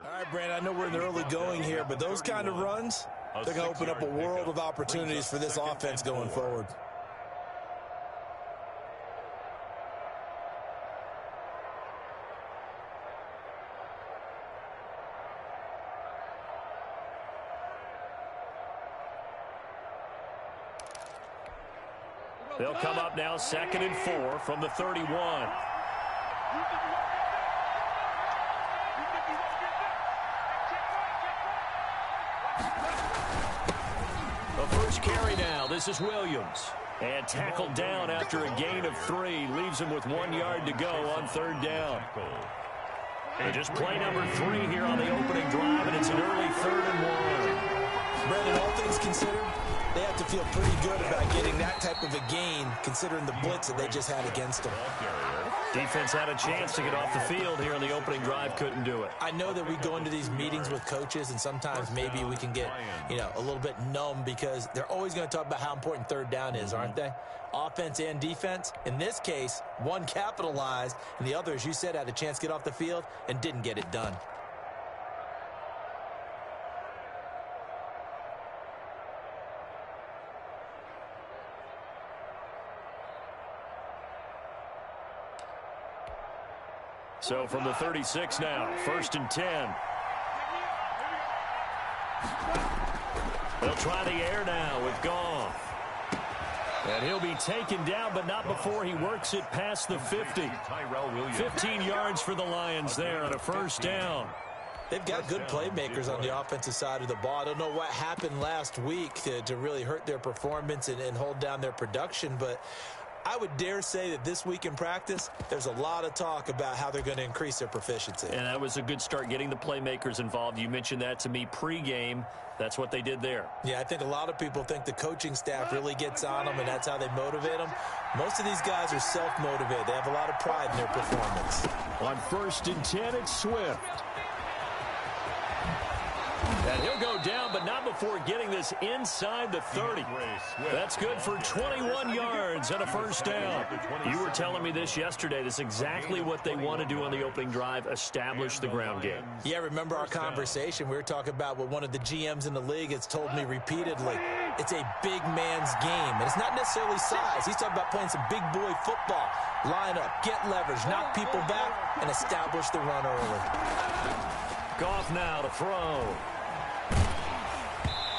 All right, Brandon, I know we're in the early going here, but those kind of runs, they're going to open up a world of opportunities for this offense going forward. They'll come up now 2nd and 4 from the 31. The first carry now. This is Williams. And tackled down after a gain of 3. Leaves him with 1 yard to go on 3rd down. And just play number 3 here on the opening drive, and it's an early 3rd and 1. Brandon, all things considered, they have to feel pretty good about getting that type of a gain, considering the blitz that they just had against them. Defense had a chance to get off the field here on the opening drive, couldn't do it. I know that we go into these meetings with coaches, and sometimes maybe we can get, a little bit numb because they're always going to talk about how important 3rd down is, aren't they? Offense and defense. In this case, one capitalized, and the other, as you said, had a chance to get off the field and didn't get it done. So from the 36 now, 1st and 10. They'll try the air now with Goff. And he'll be taken down, but not before he works it past the 50. 15 yards for the Lions there on a 1st down. They've got good playmakers on the offensive side of the ball. I don't know what happened last week to really hurt their performance and hold down their production, but I would dare say that this week in practice, there's a lot of talk about how they're going to increase their proficiency. And that was a good start, getting the playmakers involved. You mentioned that to me pregame. That's what they did there. Yeah, I think a lot of people think the coaching staff really gets on them, and that's how they motivate them. Most of these guys are self-motivated. They have a lot of pride in their performance. On 1st and 10, it's Swift. And he'll go down, but not before getting this inside the 30. That's good for 21 yards and a 1st down. You were telling me this yesterday. This is exactly what they want to do on the opening drive, establish the ground game. Yeah, remember our conversation. We were talking about what one of the GMs in the league has told me repeatedly. It's a big man's game, and it's not necessarily size. He's talking about playing some big boy football. Line up, get leverage, knock people back, and establish the run early. Goff now to throw.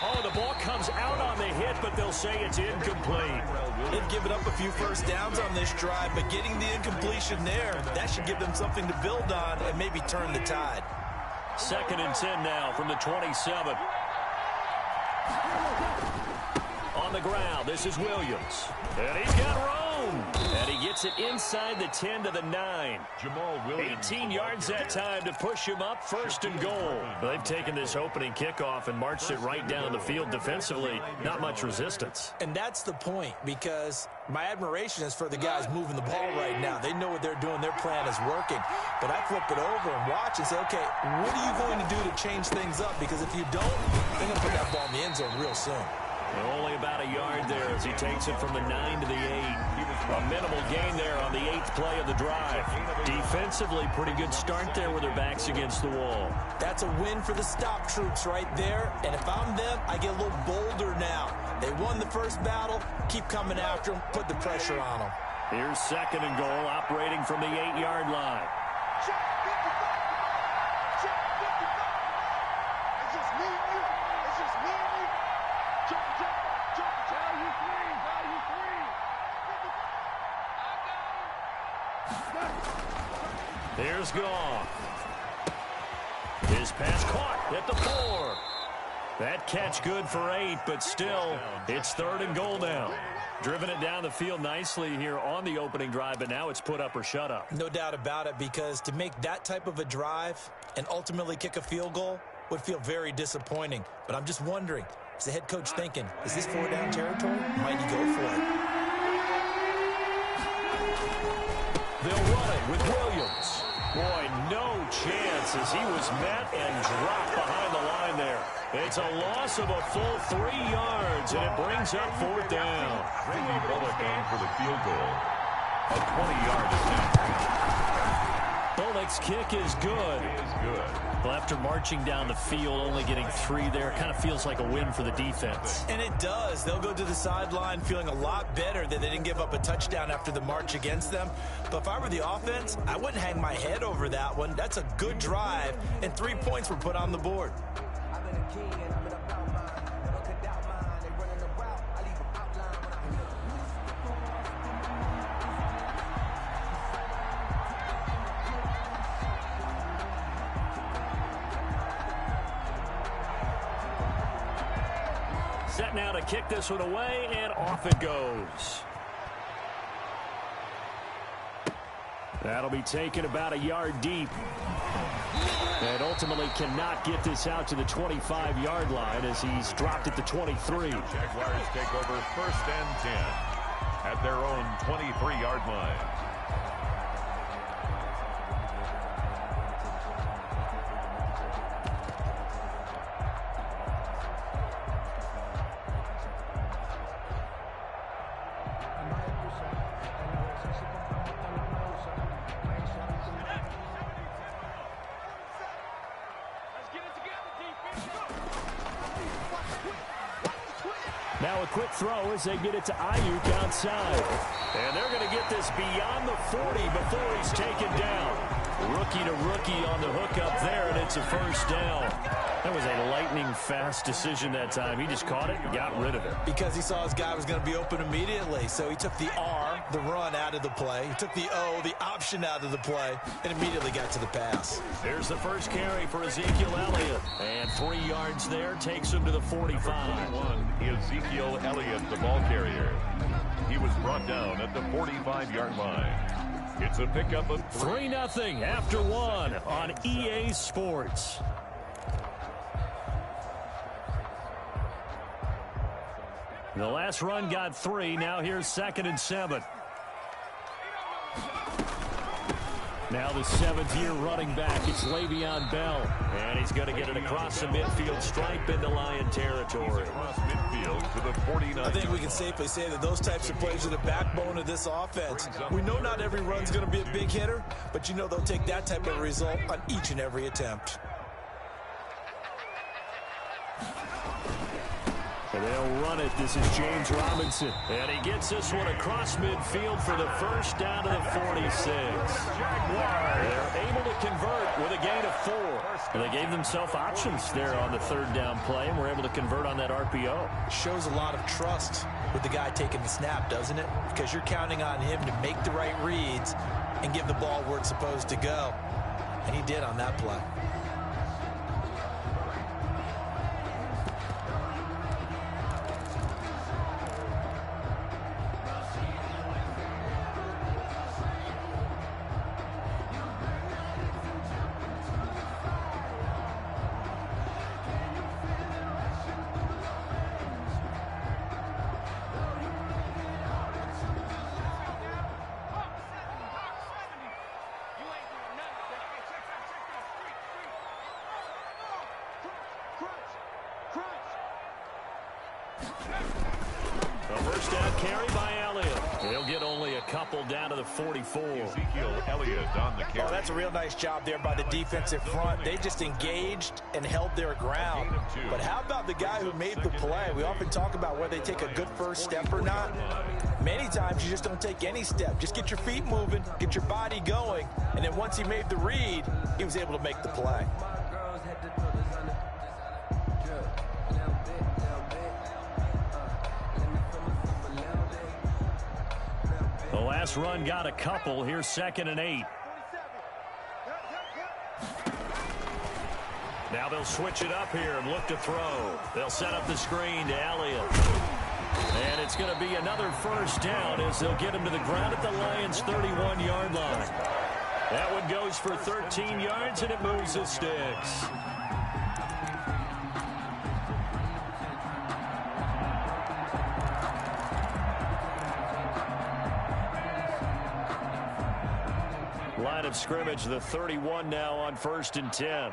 Oh, the ball comes out on the hit, but they'll say it's incomplete. They've given up a few 1st downs on this drive, but getting the incompletion there, that should give them something to build on and maybe turn the tide. 2nd and 10 now from the 27. On the ground, this is Williams. And he's got room. And he gets it inside the 10 to the 9. 18 yards that time to push him up, 1st and goal. They've taken this opening kickoff and marched it right down the field defensively. Not much resistance. And that's the point, because my admiration is for the guys moving the ball right now. They know what they're doing. Their plan is working. But I flip it over and watch and say, okay, what are you going to do to change things up? Because if you don't, they're going to put that ball in the end zone real soon. Only about a yard there as he takes it from the 9 to the 8. A minimal gain there on the 8th play of the drive. Defensively, pretty good start there with their backs against the wall. That's a win for the stop troops right there. And if I'm them, I get a little bolder now. They won the first battle. Keep coming after them. Put the pressure on them. Here's 2nd and goal, operating from the 8-yard line. Here's Goff. His pass caught at the 4. That catch good for 8, but still, it's 3rd and goal now. Driven it down the field nicely here on the opening drive, but now it's put up or shut up. No doubt about it, because to make that type of a drive and ultimately kick a field goal would feel very disappointing. But I'm just wondering, is the head coach thinking, is this 4-down territory? Might he go for it? They'll run it with Williams. Boy, no chance as he was met and dropped behind the line there. It's a loss of a full 3 yards, and it brings up 4th down. Bringing Bullock in for the field goal. A 20-yard attempt. Bullock Alex, kick is good. Well, after marching down the field, only getting 3 there, kind of feels like a win for the defense. And it does. They'll go to the sideline feeling a lot better that they didn't give up a touchdown after the march against them. But if I were the offense, I wouldn't hang my head over that one. That's a good drive, and 3 points were put on the board. Set now to kick this one away, and off it goes. That'll be taken about a yard deep. And ultimately cannot get this out to the 25-yard line as he's dropped at the 23. Jaguars take over 1st and 10 at their own 23-yard line. Now a quick throw as they get it to Ayuk outside. And they're going to get this beyond the 40 before he's taken down. Rookie to rookie on the hook up there, and it's a first down. That was a lightning-fast decision that time. He just caught it and got rid of it. Because he saw his guy was going to be open immediately. So he took the R, the run, out of the play. He took the O, the option, out of the play, and immediately got to the pass. There's the first carry for Ezekiel Elliott. And 3 yards there takes him to the 45. 41, Ezekiel Elliott, the ball carrier. He was brought down at the 45-yard line. It's a pickup of 3-0 after 1 on EA Sports. The last run got 3. Now here's 2nd and 7. Now the 7th-year running back, it's Le'Veon Bell. And he's going to get it across the midfield stripe into Lion territory. across midfield to the 49. I think we can safely say that those types of plays are the backbone of this offense. We know not every run's going to be a big hitter, but you know they'll take that type of result on each and every attempt. And they'll run it. This is James Robinson. And he gets this one across midfield for the first down to the 46. They're able to convert with a gain of 4. And they gave themselves options there on the 3rd down play, and were able to convert on that RPO. Shows a lot of trust with the guy taking the snap, doesn't it? Because you're counting on him to make the right reads and give the ball where it's supposed to go. And he did on that play. First down carry by Elliott. He'll get only a couple down to the 44. Ezekiel Elliott on the carry. Oh, that's a real nice job there by the defensive front. They just engaged and held their ground. But how about the guy who made the play? We often talk about whether they take a good first step or not. Many times you just don't take any step. Just get your feet moving, get your body going, and then once he made the read, he was able to make the play. The last run got a couple. Here's 2nd and 8. Now they'll switch it up here and look to throw. They'll set up the screen to Elliott. And it's going to be another first down as they'll get him to the ground at the Lions' 31-yard line. That one goes for 13 yards, and it moves the sticks. Line of scrimmage, the 31 now on 1st and 10.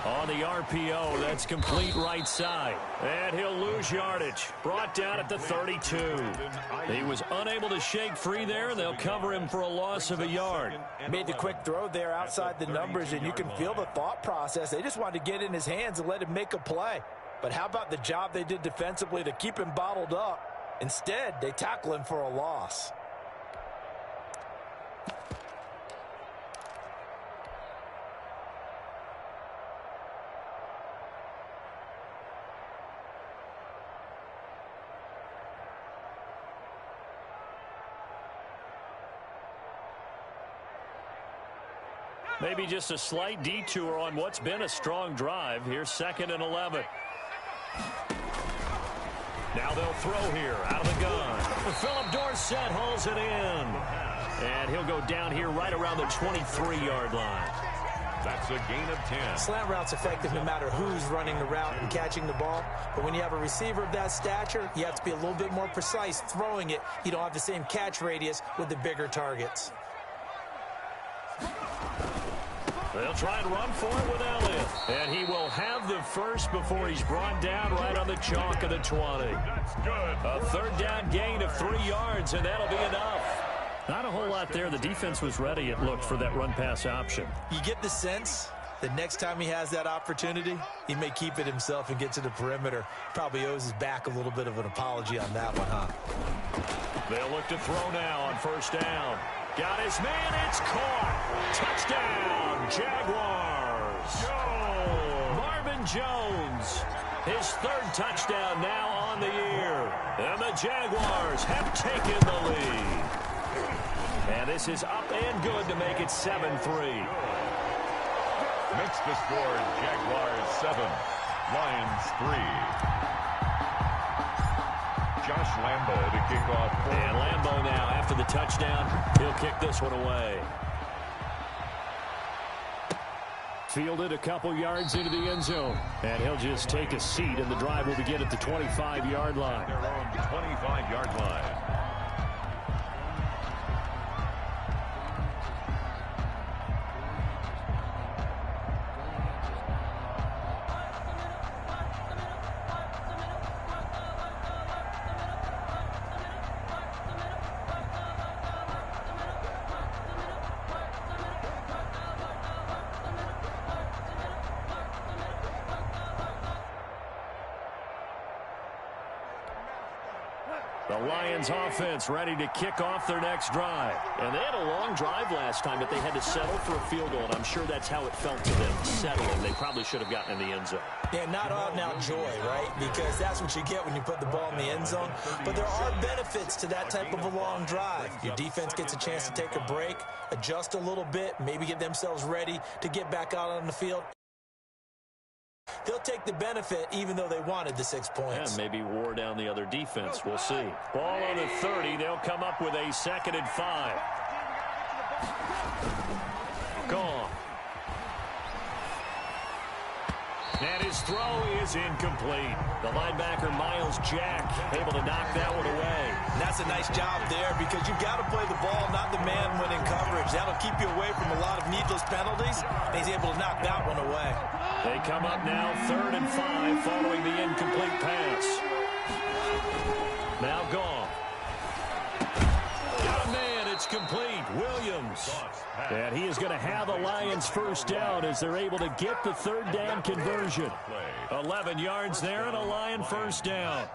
On On the RPO, that's complete right side. And he'll lose yardage. Brought down at the 32. He was unable to shake free there, and they'll cover him for a loss of a yard. Made the quick throw there outside the numbers, and you can feel the thought process. They just wanted to get in his hands and let him make a play. But how about the job they did defensively to keep him bottled up? Instead, they tackle him for a loss. Maybe just a slight detour on what's been a strong drive. Here's 2nd and 11. Now they'll throw here out of the gun. Philip Dorsett hauls it in. And he'll go down here right around the 23-yard line. That's a gain of 10. Slant route's effective no matter who's running the route and catching the ball. But when you have a receiver of that stature, you have to be a little bit more precise throwing it. You don't have the same catch radius with the bigger targets. They'll try and run for it with Elliott. And he will have the first before he's brought down right on the chalk of the 20. That's good. A 3rd down gain of 3 yards, and that'll be enough. Not a whole lot there. The defense was ready, it looked, for that run-pass option. You get the sense that next time he has that opportunity, he may keep it himself and get to the perimeter. Probably owes his back a little bit of an apology on that one, huh? They'll look to throw now on 1st down. Got his man, it's caught. Touchdown, Jaguars. Marvin Jones, his 3rd touchdown now on the year. And the Jaguars have taken the lead. And this is up and good to make it 7-3. Makes the score Jaguars 7, Lions 3. Josh Lambo to kick off. And Lambo now, after the touchdown, he'll kick this one away. Fielded a couple yards into the end zone. And he'll just take a seat, and the drive will begin at the 25-yard line. Their own 25-yard line. The Lions offense ready to kick off their next drive. And they had a long drive last time, but they had to settle for a field goal, and I'm sure that's how it felt to them, settling. They probably should have gotten in the end zone. Yeah, not out-and-out joy, right? Because that's what you get when you put the ball in the end zone. But there are benefits to that type of a long drive. Your defense gets a chance to take a break, adjust a little bit, maybe get themselves ready to get back out on the field. They'll take the benefit even though they wanted the 6 points. Yeah, maybe wore down the other defense. We'll see. Ball on the 30. They'll come up with a 2nd and 5. Gone. And his throw is incomplete. The linebacker, Miles Jack, able to knock that one away. And that's a nice job there because you've got to play the ball, not the man when in coverage. That'll keep you away from a lot of needless penalties. And he's able to knock that one away. They come up now 3rd and 5 following the incomplete pass. Now gone. Got a man. It's complete. Williams. And he is going to have a Lions first down as they're able to get the 3rd down conversion. 11 yards there and a Lion first down.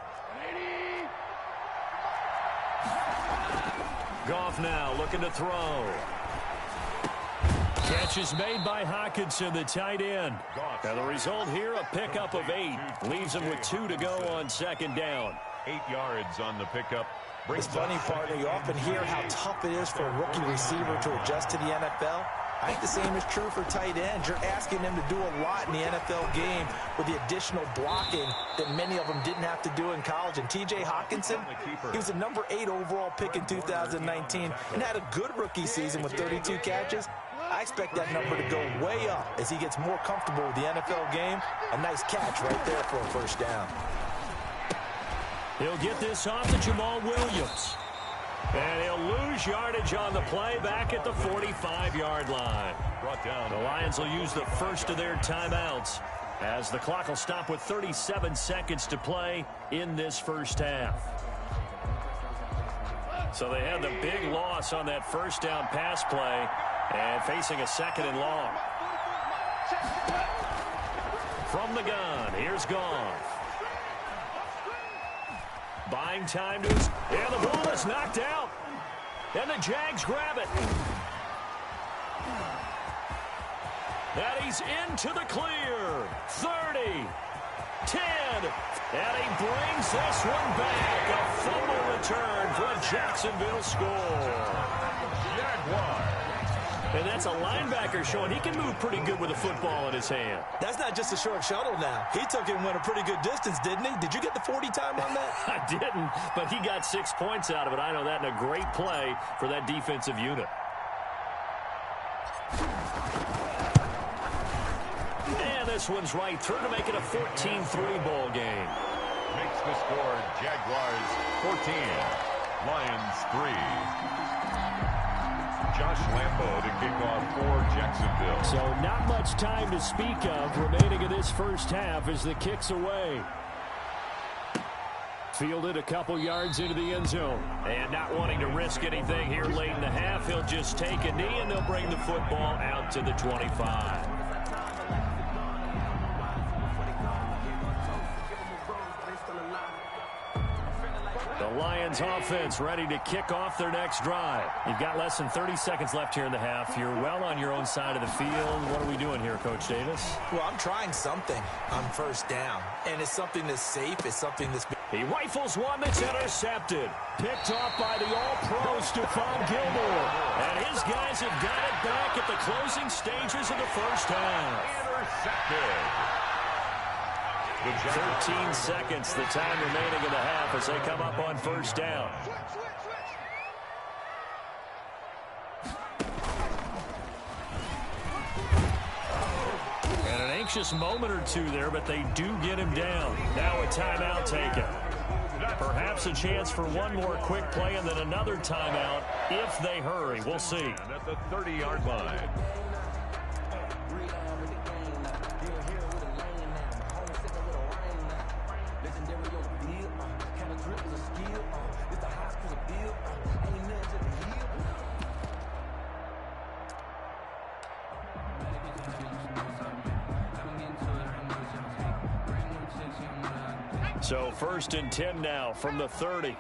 Goff now looking to throw. Catch is made by Hockenson, the tight end. And the result here, a pickup of 8. Leaves him with 2 to go on 2nd down. 8 yards on the pickup. The funny part, you often hear how tough it is for a rookie receiver to adjust to the NFL. I think the same is true for tight ends. You're asking them to do a lot in the NFL game with the additional blocking that many of them didn't have to do in college. And T.J. Hockenson, he was a number 8 overall pick in 2019 and had a good rookie season with 32 catches. I expect that number to go way up as he gets more comfortable with the NFL game. A nice catch right there for a first down. He'll get this off to Jamal Williams. And he'll lose yardage on the play back at the 45-yard line. Brought down. The Lions will use the first of their timeouts as the clock will stop with 37 seconds to play in this first half. So they had the big loss on that first down pass play and facing a second and long. From the gun, here's Goff. Buying time to his... And the ball is knocked out. And the Jags grab it. And he's into the clear. 30. 10. And he brings this one back. A fumble return for a Jacksonville score. Jaguars. And that's a linebacker showing he can move pretty good with a football in his hand. That's not just a short shuttle now. He took it and went a pretty good distance, didn't he? Did you get the 40 time on that? I didn't, but he got 6 points out of it. I know that, and a great play for that defensive unit. And this one's right through to make it a 14-3 ball game. Makes the score Jaguars 14, Lions 3. Josh Lambo to kick off for Jacksonville. So not much time to speak of remaining in this first half as the kick's away. Fielded a couple yards into the end zone. And not wanting to risk anything here late in the half, he'll just take a knee and they'll bring the football out to the 25. The Lions offense ready to kick off their next drive. You've got less than 30 seconds left here in the half. You're well on your own side of the field. What are we doing here, Coach Davis? Well, I'm trying something on first down. And it's something that's safe. It's something that's... He rifles one that's intercepted. Picked off by the all-pro Stephon Gilmore. And his guys have got it back at the closing stages of the first half. Intercepted. 13 seconds, the time remaining in the half as they come up on first down. And an anxious moment or two there, but they do get him down. Now a timeout taken. Perhaps a chance for one more quick play and then another timeout if they hurry. We'll see. At the 30-yard line. So 1st and 10 now from the 30.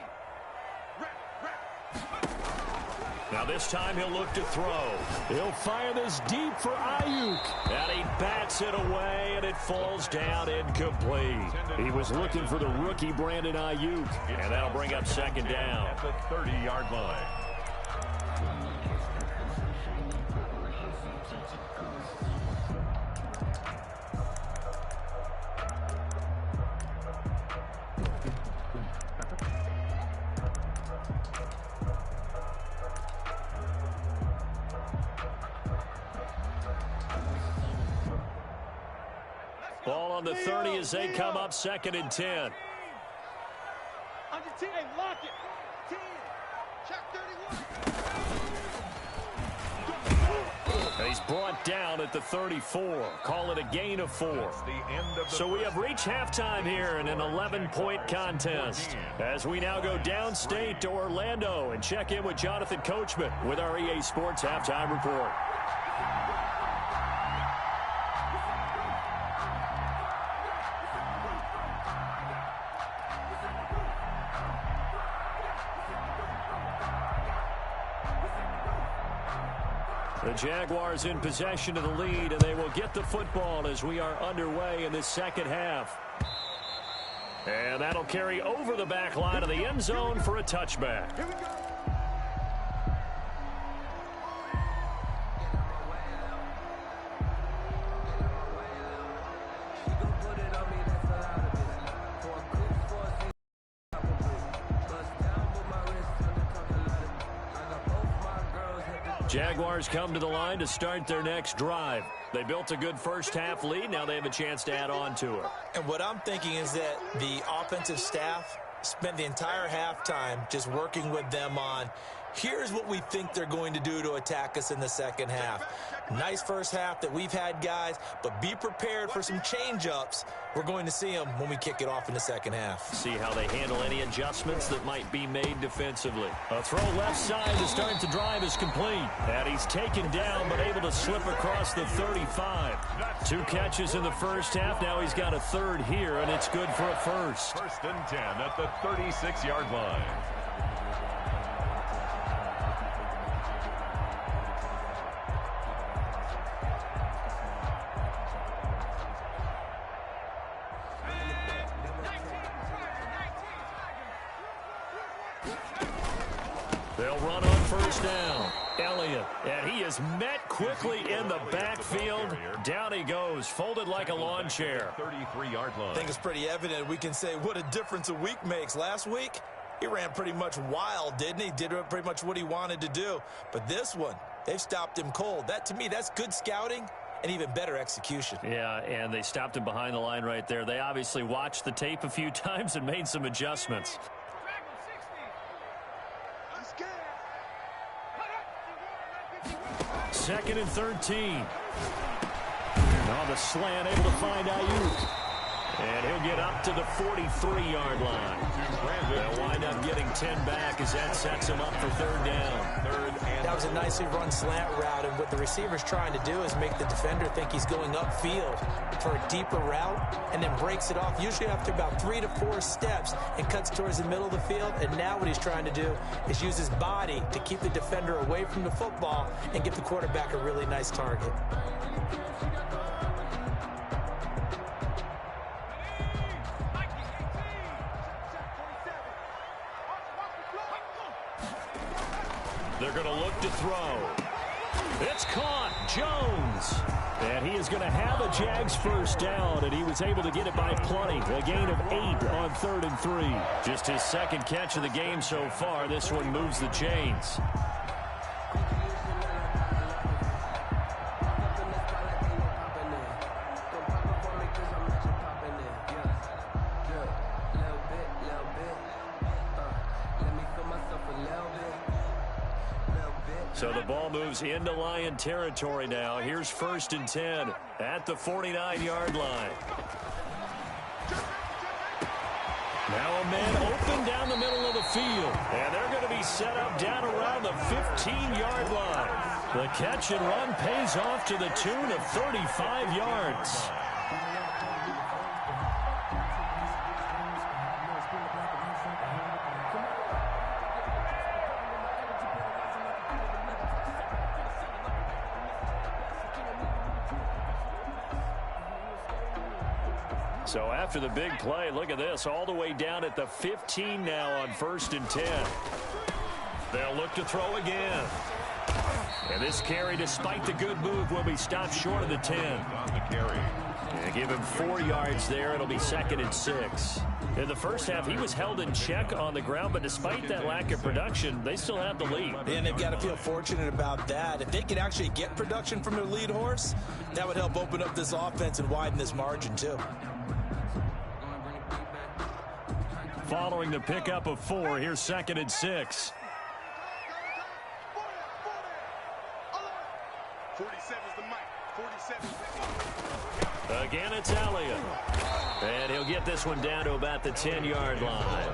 Now this time he'll look to throw. He'll fire this deep for Ayuk. And he bats it away, and it falls down incomplete. He was looking for the rookie Brandon Ayuk. And that'll bring up second down. At the 30-yard line. Ball on the 30 as they come up 2nd and 10. Under 10, lock it. 10, check 31. He's brought down at the 34. Call it a gain of 4. So we have reached halftime here in an 11-point contest. As we now go downstate to Orlando and check in with Jonathan Coachman with our EA Sports Halftime Report. The Jaguars in possession of the lead, and they will get the football as we are underway in this second half. And that'll carry over the back line of the end zone for a touchback. Here we go. Jaguars come to the line to start their next drive. They built a good first half lead. Now they have a chance to add on to it. And what I'm thinking is that the offensive staff spent the entire halftime just working with them on, here's what we think they're going to do to attack us in the second half. Nice first half that we've had, guys, but be prepared for some change-ups. We're going to see them when we kick it off in the second half. See how they handle any adjustments that might be made defensively. A throw left side to start the drive is complete. And he's taken down but able to slip across the 35. 2 catches in the first half. Now he's got a third here, and it's good for a first. First and 10 at the 36-yard line. They'll run on first down. Elliott, and he is met quickly in the backfield. Down he goes, folded like a lawn chair. 33-yard line. I think it's pretty evident we can say what a difference a week makes. Last week, he ran pretty much wild, didn't he? Did pretty much what he wanted to do. But this one, they've stopped him cold. That, to me, that's good scouting and even better execution. Yeah, and they stopped him behind the line right there. They obviously watched the tape a few times and made some adjustments. Second and 13. On the slant, able to find Ayuk. And he'll get up to the 43-yard line. They'll wind up getting 10 back as that sets him up for third down. That was a nicely run slant route, and what the receiver's trying to do is make the defender think he's going upfield for a deeper route and then breaks it off, usually after about 3 to 4 steps, and cuts towards the middle of the field. And now what he's trying to do is use his body to keep the defender away from the football and give the quarterback a really nice target. They're going to look to throw. It's caught. Jones. And he is going to have a Jags first down, and he was able to get it by plenty. A gain of 8 on 3rd and 3. Just his second catch of the game so far. This one moves the chains. So the ball moves into Lion territory now. Here's 1st and 10 at the 49-yard line. Now a man open down the middle of the field. And they're going to be set up down around the 15-yard line. The catch and run pays off to the tune of 35 yards. So after the big play, look at this, all the way down at the 15 now on 1st and 10. They'll look to throw again. And this carry, despite the good move, will be stopped short of the 10. On the carry. And give him 4 yards there. It'll be 2nd and 6. In the first half, he was held in check on the ground, but despite that lack of production, they still have the lead. And they've got to feel fortunate about that. If they could actually get production from their lead horse, that would help open up this offense and widen this margin too. Following the pickup of 4, here's 2nd and 6. 47's the mic. 47's Again, it's Elliott. And he'll get this one down to about the 10-yard line.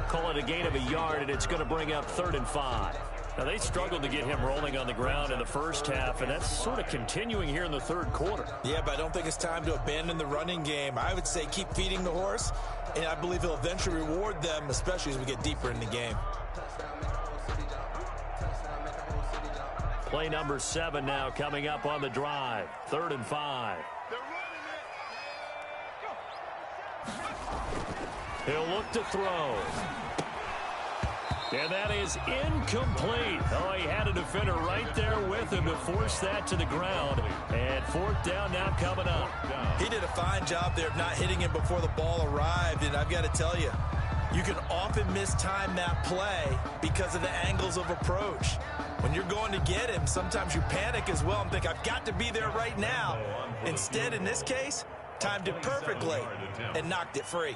Call it a gain of a yard, and it's going to bring up 3rd and 5. Now, they struggled to get him rolling on the ground in the first half, and that's sort of continuing here in the 3rd quarter. Yeah, but I don't think it's time to abandon the running game. I would say keep feeding the horse, and I believe he'll eventually reward them, especially as we get deeper in the game. Play number 7 now coming up on the drive. 3rd and 5. He'll look to throw. And that is incomplete. Oh, he had a defender right there with him to force that to the ground. And 4th down now coming up. He did a fine job there of not hitting him before the ball arrived. And I've got to tell you, you can often mistime that play because of the angles of approach. When you're going to get him, sometimes you panic as well and think, I've got to be there right now. Instead, in this case, timed it perfectly and knocked it free.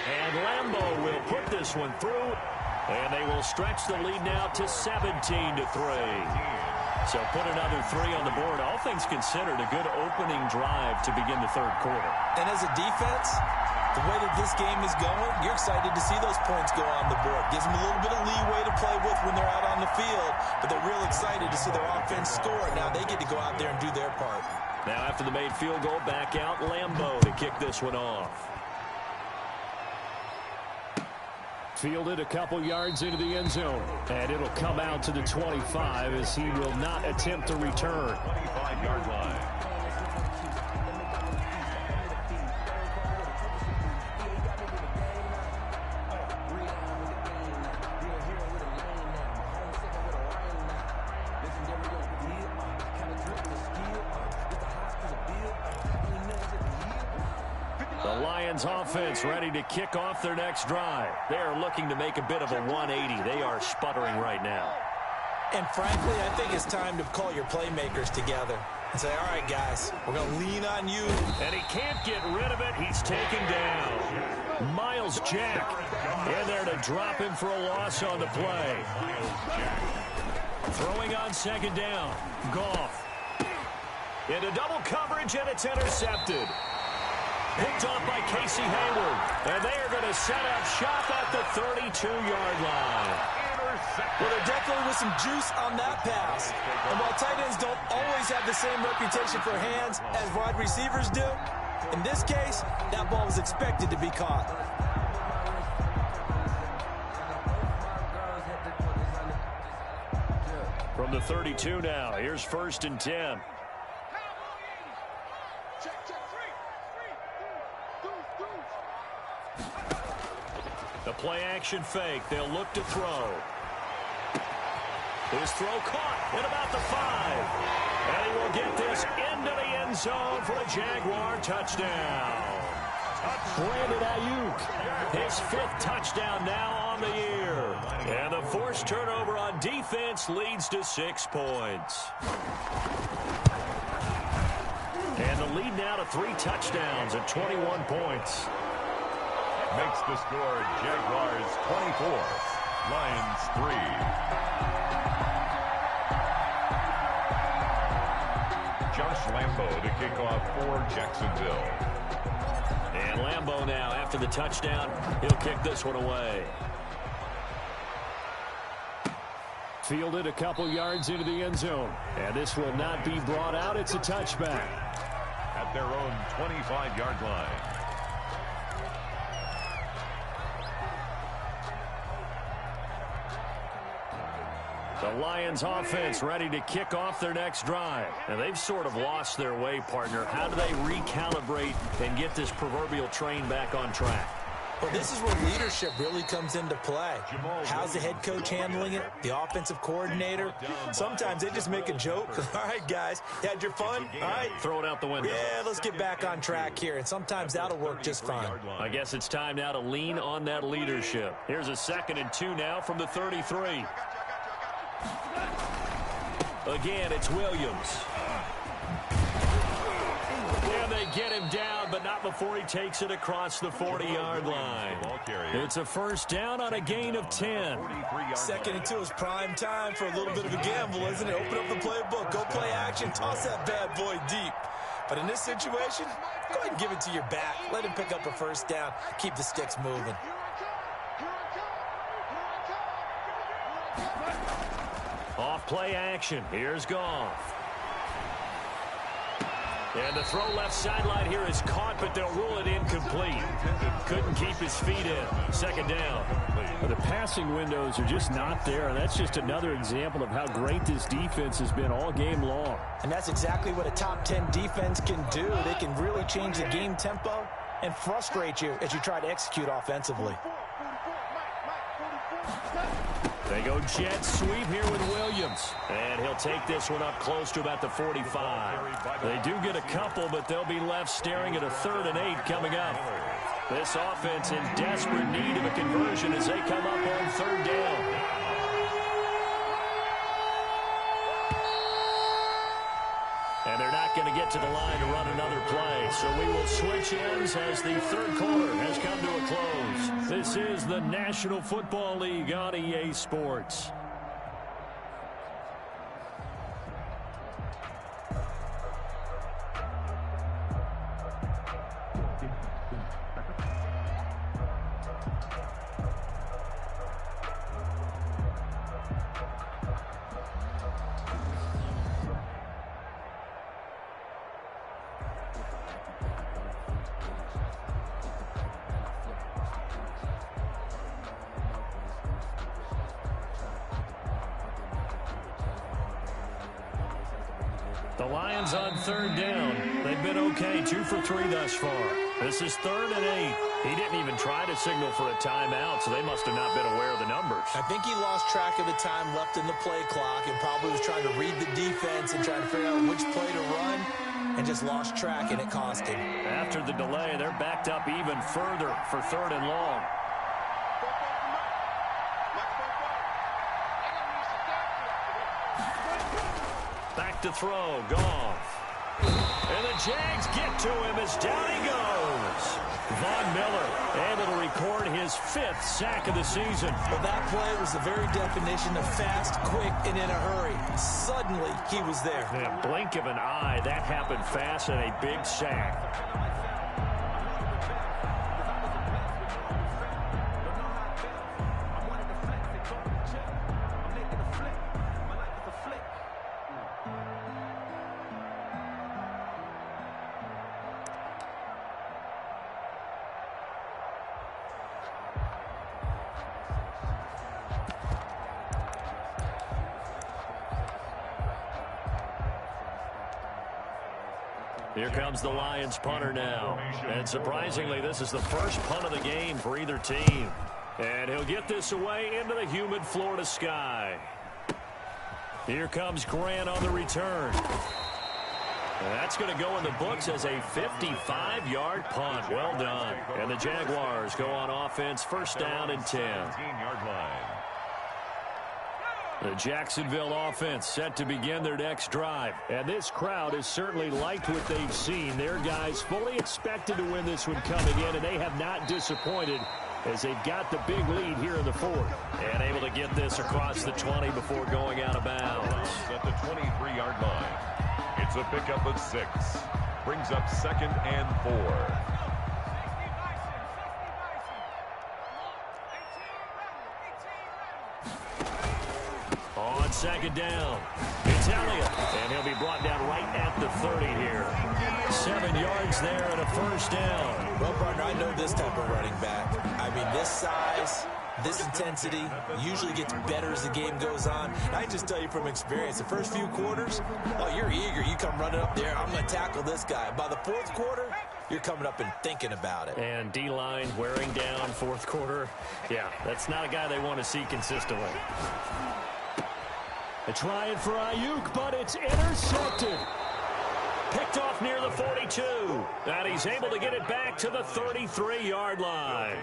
And Lambeau will put this one through. And they will stretch the lead now to 17-3. So put another 3 on the board. All things considered, a good opening drive to begin the third quarter. And as a defense, the way that this game is going, you're excited to see those points go on the board. Gives them a little bit of leeway to play with when they're out on the field, but they're real excited to see their offense score. Now they get to go out there and do their part. Now after the made field goal, back out Lambeau to kick this one off. Fielded a couple yards into the end zone. And it'll come out to the 25 as he will not attempt to return. 25-yard line. Offense ready to kick off their next drive. They are looking to make a bit of a 180. They are sputtering right now. And frankly, I think it's time to call your playmakers together and say, all right, guys, we're going to lean on you. And he can't get rid of it. He's taken down. Miles Jack in there to drop him for a loss on the play. Throwing on second down. Goff. Into double coverage, and it's intercepted. Picked off by Casey Hayward. And they are going to set up shop at the 32-yard line. Well, there definitely was some juice on that pass. And while tight ends don't always have the same reputation for hands as wide receivers do, in this case, that ball was expected to be caught. From the 32 now, here's 1st and 10. The play-action fake. They'll look to throw. His throw caught at about the 5. And he will get this into the end zone for a Jaguar touchdown. Brandon Ayuk, his 5th touchdown now on the year. And the forced turnover on defense leads to 6 points. And the lead now to 3 touchdowns and 21 points. Makes the score Jaguars 24, Lions 3. Josh Lambeau to kick off for Jacksonville. And Lambeau now, after the touchdown, he'll kick this one away. Fielded a couple yards into the end zone. And this will not be brought out. It's a touchback. At their own 25-yard line. The Lions offense ready to kick off their next drive. And they've sort of lost their way, partner. How do they recalibrate and get this proverbial train back on track? Well, this is where leadership really comes into play. How's the head coach handling it? The offensive coordinator? Sometimes they just make a joke. All right, guys, you had your fun? All right. Throw it out the window. Yeah, let's get back on track here. And sometimes that'll work just fine. I guess it's time now to lean on that leadership. Here's a 2nd and 2 now from the 33. Again, it's Williams. And they get him down, but not before he takes it across the 40-yard line. It's a 1st down on a gain of 10. 2nd and 2 is prime time for a little bit of a gamble, isn't it? Open up the playbook, go play action, toss that bad boy deep. But in this situation, go ahead and give it to your back. Let him pick up a 1st down. Keep the sticks moving. Off play action. Here's Goff. And the throw left sideline here is caught, but they'll rule it incomplete. Couldn't keep his feet in. 2nd down. The passing windows are just not there, and that's just another example of how great this defense has been all game long. And that's exactly what a top 10 defense can do. They can really change the game tempo and frustrate you as you try to execute offensively. They go jet sweep here with Williams. And he'll take this one up close to about the 45. They do get a couple, but they'll be left staring at a 3rd and 8 coming up. This offense in desperate need of a conversion as they come up on 3rd down. And they're not going to get back to the line to run another play. So we will switch ends as the third quarter has come to a close. This is the National Football League on EA Sports. The Lions on third down. They've been okay, 2 for 3 thus far. This is 3rd and 8. He didn't even try to signal for a timeout, so they must have not been aware of the numbers. I think he lost track of the time left in the play clock and probably was trying to read the defense and trying to figure out which play to run and just lost track, and it cost him. After the delay, they're backed up even further for 3rd and long. Back to throw, Goff. And the Jags get to him as down he goes. Von Miller able to record his 5th sack of the season. Well, that play was the very definition of fast, quick, and in a hurry. Suddenly, he was there. In a blink of an eye, that happened fast and a big sack. Here comes the Lions punter now. And surprisingly, this is the first punt of the game for either team. And he'll get this away into the humid Florida sky. Here comes Grant on the return. That's going to go in the books as a 55-yard punt. Well done. And the Jaguars go on offense, first down and 10. 15-yard line. The Jacksonville offense set to begin their next drive. And this crowd has certainly liked what they've seen. Their guys fully expected to win this one coming in, and they have not disappointed as they've got the big lead here in the 4th. And able to get this across the 20 before going out of bounds. At the 23-yard line. It's a pickup of 6. Brings up 2nd and 4. On 2nd down, it's Elliott, and he'll be brought down right at the 30 here. 7 yards there and a first down. Well, partner, I know this type of running back. I mean, this size, this intensity usually gets better as the game goes on. I just tell you from experience, the first few quarters, oh, you're eager. You come running up there, I'm going to tackle this guy. By the 4th quarter, you're coming up and thinking about it. And D-line wearing down 4th quarter. Yeah, that's not a guy they want to see consistently. They're trying for Ayuk, but it's intercepted. Picked off near the 42. And he's able to get it back to the 33-yard line.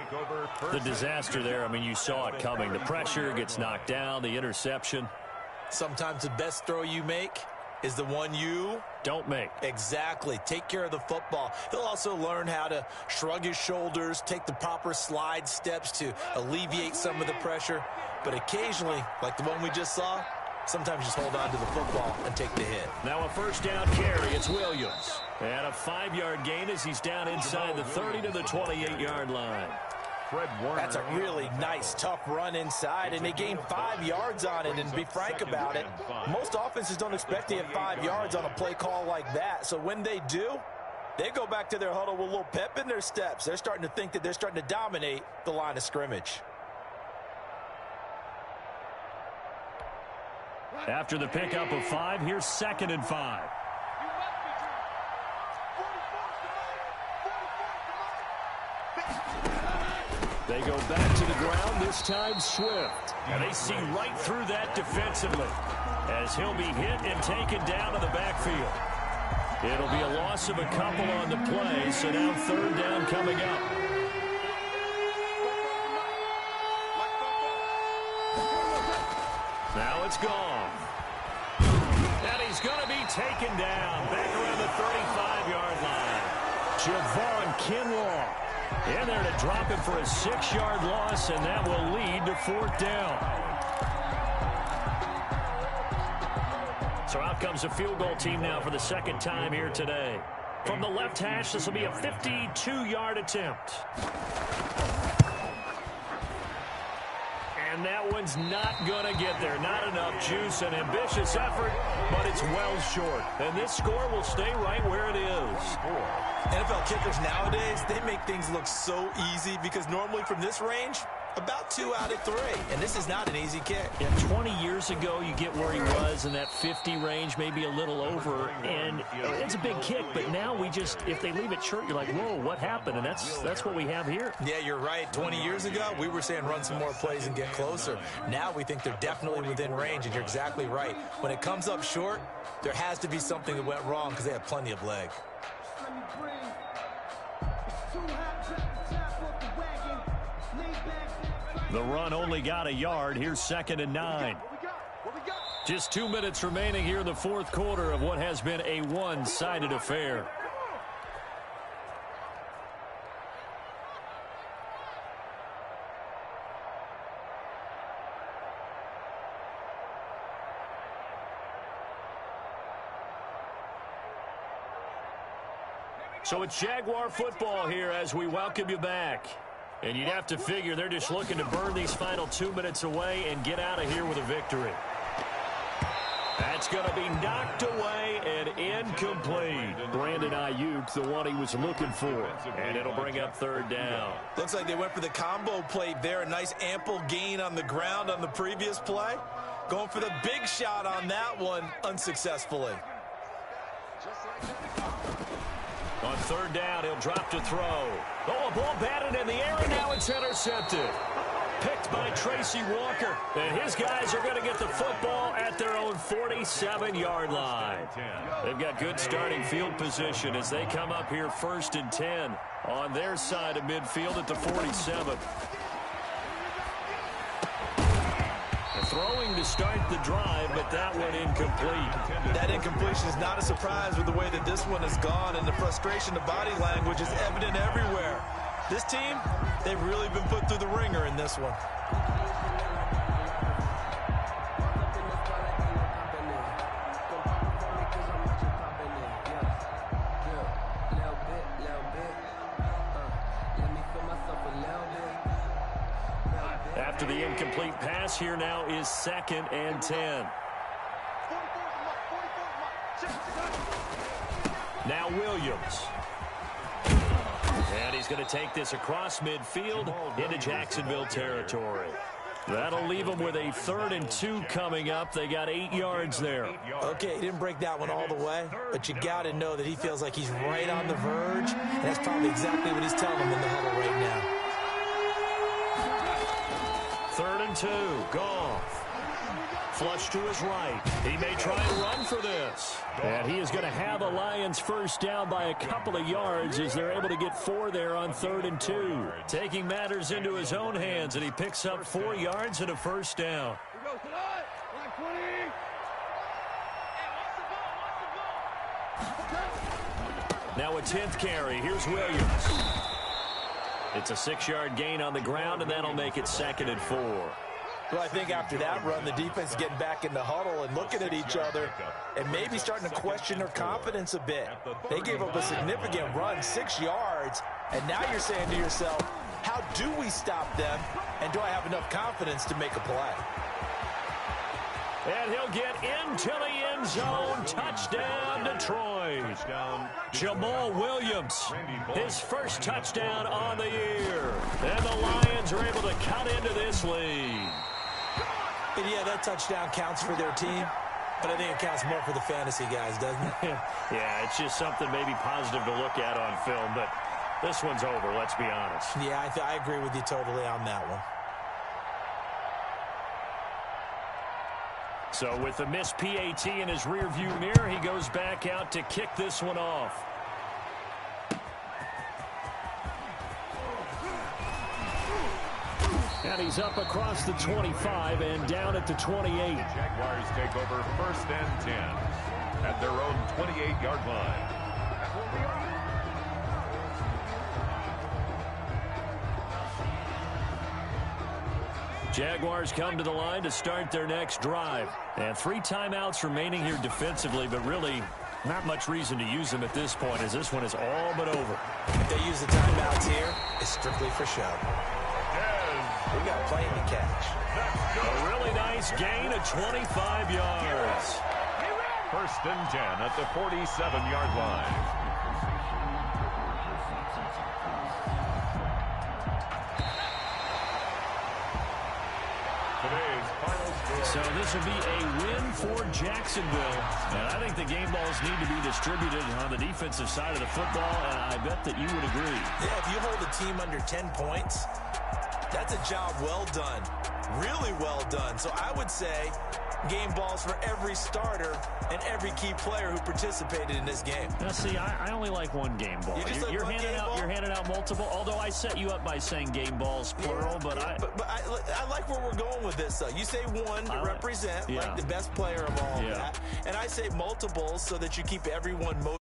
The disaster there, I mean, you saw it coming. The pressure gets knocked down, the interception. Sometimes the best throw you make is the one you don't make. Exactly. Take care of the football. He'll also learn how to shrug his shoulders, take the proper slide steps to alleviate some of the pressure. But occasionally, like the one we just saw, sometimes just hold on to the football and take the hit. Now a first down carry. It's Williams. And a 5-yard gain as he's down inside the 30 to the 28-yard line. That's a really nice, tough run inside, and they gained 5 yards on it. And to be frank about it, most offenses don't expect to get 5 yards on a play call like that. So when they do, they go back to their huddle with a little pep in their steps. They're starting to think that they're starting to dominate the line of scrimmage. After the pickup of 5, here's 2nd and 5. They go back to the ground, this time Swift. And they see right through that defensively as he'll be hit and taken down to the backfield. It'll be a loss of a couple on the play, so now 3rd down coming up. Now it's gone. And he's going to be taken down back around the 35-yard line. Javon Kinlaw in there to drop him for a 6-yard loss, and that will lead to 4th down. So out comes a field goal team now for the second time here today. From the left hash, this will be a 52-yard attempt. And that one's not going to get there. Not enough juice. An ambitious effort, but it's well short. And this score will stay right where it is. NFL kickers nowadays, they make things look so easy because normally from this range, about 2 out of 3. And this is not an easy kick. Yeah, 20 years ago, you get where he was in that 50 range, maybe a little over. And it's a big kick, but now we just, if they leave it short, you're like, whoa, what happened? And that's what we have here. Yeah, you're right. 20 years ago, we were saying run some more plays and get closer. Now we think they're definitely within range, and you're exactly right. When it comes up short, there has to be something that went wrong because they have plenty of leg. The run only got a yard. Here's 2nd and 9. Just 2 minutes remaining here in the 4th quarter of what has been a one-sided affair. So it's Jaguar football here as we welcome you back. And you'd have to figure they're just looking to burn these final 2 minutes away and get out of here with a victory. That's going to be knocked away and incomplete. Brandon Ayuk, the one he was looking for. And it'll bring up 3rd down. Looks like they went for the combo play there. A nice ample gain on the ground on the previous play. Going for the big shot on that one unsuccessfully. On 3rd down, he'll drop to throw. Oh, a ball batted in the air, and now it's intercepted. Picked by Tracy Walker. And his guys are going to get the football at their own 47-yard line. They've got good starting field position as they come up here 1st and 10 on their side of midfield at the 47. Throwing to start the drive, but that one incomplete. That incompletion is not a surprise with the way that this one has gone, and the frustration of body language is evident everywhere. This team, they've really been put through the ringer in this one. After the incomplete pass, here now is 2nd and 10. Now Williams. And he's going to take this across midfield into Jacksonville territory. That'll leave them with a 3rd and 2 coming up. They got 8 yards there. Okay, he didn't break that one all the way, but you got to know that he feels like he's right on the verge, and that's probably exactly what he's telling them in the huddle right now. 3rd and 2. Goff. Flush to his right. He may try and run for this. And he is going to have a Lions 1st down by a couple of yards as they're able to get 4 there on 3rd and 2. Taking matters into his own hands, and he picks up 4 yards and a 1st down. Now a 10th carry. Here's Williams. It's a 6-yard gain on the ground, and that'll make it 2nd and 4. Well, I think after that run, the defense is getting back in the huddle and looking at each other and maybe starting to question their confidence a bit. They gave up a significant run, 6 yards, and now you're saying to yourself, how do we stop them, and do I have enough confidence to make a play? And he'll get into the end zone. Touchdown, Detroit. Jamal Williams, his first touchdown on the year. And the Lions are able to cut into this lead. And yeah, that touchdown counts for their team, but I think it counts more for the fantasy guys, doesn't it? Yeah, it's just something maybe positive to look at on film, but this one's over, let's be honest. Yeah, I agree with you totally on that one. So with the missed PAT in his rearview mirror, he goes back out to kick this one off. And he's up across the 25 and down at the 28. Jaguars take over 1st and 10 at their own 28-yard line. Jaguars come to the line to start their next drive. And 3 timeouts remaining here defensively, but really not much reason to use them at this point, as this one is all but over. If they use the timeouts here, it's strictly for show. We got plenty to catch. A really nice gain of 25 yards. First and 10 at the 47-yard line. So this will be a win for Jacksonville. And I think the game balls need to be distributed on the defensive side of the football, and I bet that you would agree. Yeah, if you hold a team under 10 points, that's a job well done. Really well done. So I would say game balls for every starter and every key player who participated in this game. Now, see, I only like one game ball. You're handing out multiple, although I set you up by saying game balls, plural. But I like where we're going with this, though. You say one to represent like the best player of all that. And I say multiples so that you keep everyone motivated.